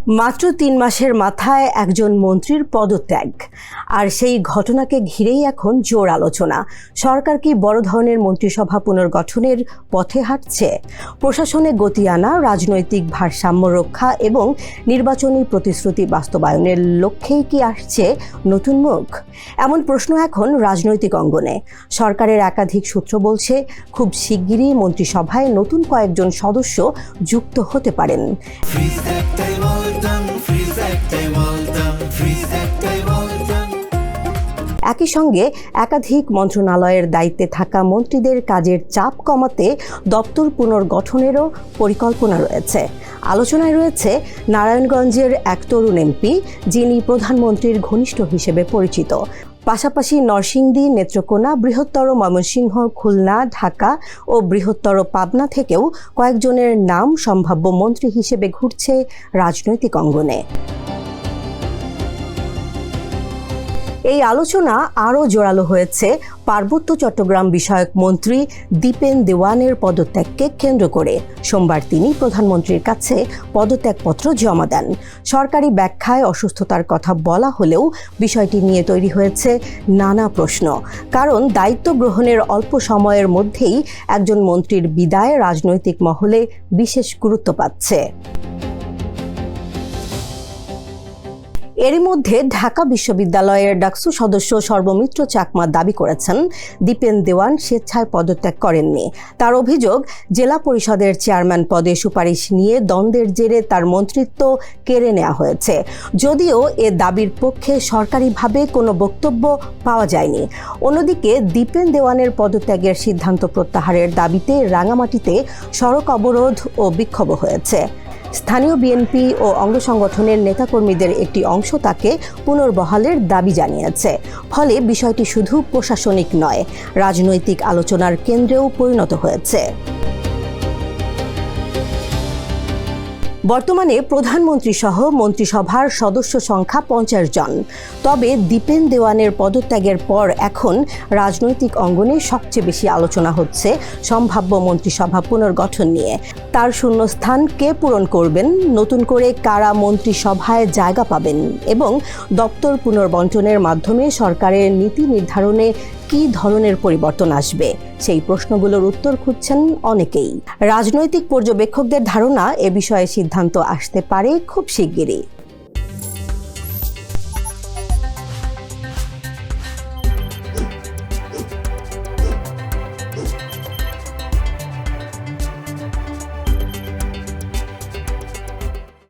মাত্র ৩ মাসের মাথায় একজন মন্ত্রীর পদত্যাগ, আর সেই ঘটনাকে ঘিরেই এখন জোর আলোচনা। সরকার কি বড় ধরনের মন্ত্রিসভা পুনর্গঠনের পথে হাঁটছে? প্রশাসনে গতি আনা, রাজনৈতিক ভারসাম্য রক্ষা এবং নির্বাচনী প্রতিশ্রুতি বাস্তবায়নের লক্ষ্যেই কি আসছে নতুন মুখ? এমন প্রশ্ন এখন রাজনৈতিক অঙ্গনে। সরকারের একাধিক সূত্র বলছে, খুব শিগগিরই মন্ত্রিসভায় নতুন কয়েকজন সদস্য যুক্ত হতে পারেন। একই সঙ্গে একাধিক মন্ত্রণালয়ের দায়িত্বে থাকা মন্ত্রীদের কাজের চাপ কমাতে দপ্তর পুনর্গঠনেরও পরিকল্পনা রয়েছে। আলোচনায় রয়েছে নারায়ণগঞ্জের এক তরুণ এমপি, যিনি প্রধানমন্ত্রীর ঘনিষ্ঠ হিসেবে পরিচিত। পাশাপাশি নরসিংদী, নেত্রকোনা, বৃহত্তর ময়মনসিংহ, খুলনা, ঢাকা ও বৃহত্তর পাবনা থেকেও কয়েকজনের নাম সম্ভাব্য মন্ত্রী হিসেবে ঘুরছে রাজনৈতিক অঙ্গনে। এই আলোচনা আরও জোরালো হয়েছে পার্বত্য চট্টগ্রাম বিষয়ক মন্ত্রী দীপেন দেওয়ানের পদত্যাগকে কেন্দ্র করে। সোমবার তিনি প্রধানমন্ত্রীর কাছে পদত্যাগপত্র জমা দেন। সরকারি ব্যাখ্যায় অসুস্থতার কথা বলা হলেও বিষয়টি নিয়ে তৈরি হয়েছে নানা প্রশ্ন। কারণ দায়িত্ব গ্রহণের অল্প সময়ের মধ্যেই একজন মন্ত্রীর বিদায় রাজনৈতিক মহলে বিশেষ গুরুত্ব পাচ্ছে। এরই মধ্যে ঢাকা বিশ্ববিদ্যালয়ের ডাকসু সদস্য সর্বমিত্র চাকমা দাবি করেছেন, দীপেন দেওয়ান স্বেচ্ছায় পদত্যাগ করেননি। তার অভিযোগ, জেলা পরিষদের চেয়ারম্যান পদে সুপারিশ নিয়ে দ্বন্দ্বের জেরে তার মন্ত্রিত্ব কেড়ে নেওয়া হয়েছে। যদিও এ দাবির পক্ষে সরকারিভাবে কোনো বক্তব্য পাওয়া যায়নি। অন্যদিকে দীপেন দেওয়ানের পদত্যাগের সিদ্ধান্ত প্রত্যাহারের দাবিতে রাঙামাটিতে সড়ক অবরোধ ও বিক্ষোভ হয়েছে। স্থানীয় বিএনপি ও অঙ্গ সংগঠনের নেতাকর্মীদের একটি অংশ তাকে পুনর্বহালের দাবি জানিয়েছে। ফলে বিষয়টি শুধু প্রশাসনিক নয়, রাজনৈতিক আলোচনার কেন্দ্রেও পরিণত হয়েছে। বর্তমানে প্রধানমন্ত্রী সহ মন্ত্রিসভার সদস্য সংখ্যা 50 জন। তবে দীপেন দেওয়ানের পদত্যাগের পর এখন রাজনৈতিক অঙ্গনে সবচেয়ে বেশি আলোচনা হচ্ছে সম্ভাব্য মন্ত্রিসভা পুনর্গঠন নিয়ে। তার শূন্যস্থান কে পূরণ করবেন, নতুন করে কারা মন্ত্রিসভায় জায়গা পাবেন এবং দপ্তর পুনর্বণ্টনের মাধ্যমে সরকারের নীতি নির্ধারণে কী ধরনের পরিবর্তন আসবে, সেই প্রশ্নগুলোর উত্তর খুঁজছেন অনেকেই। রাজনৈতিক পর্যবেক্ষকদের ধারণা, এ বিষয়ে সিদ্ধান্ত আসতে পারে খুব শিগগিরই।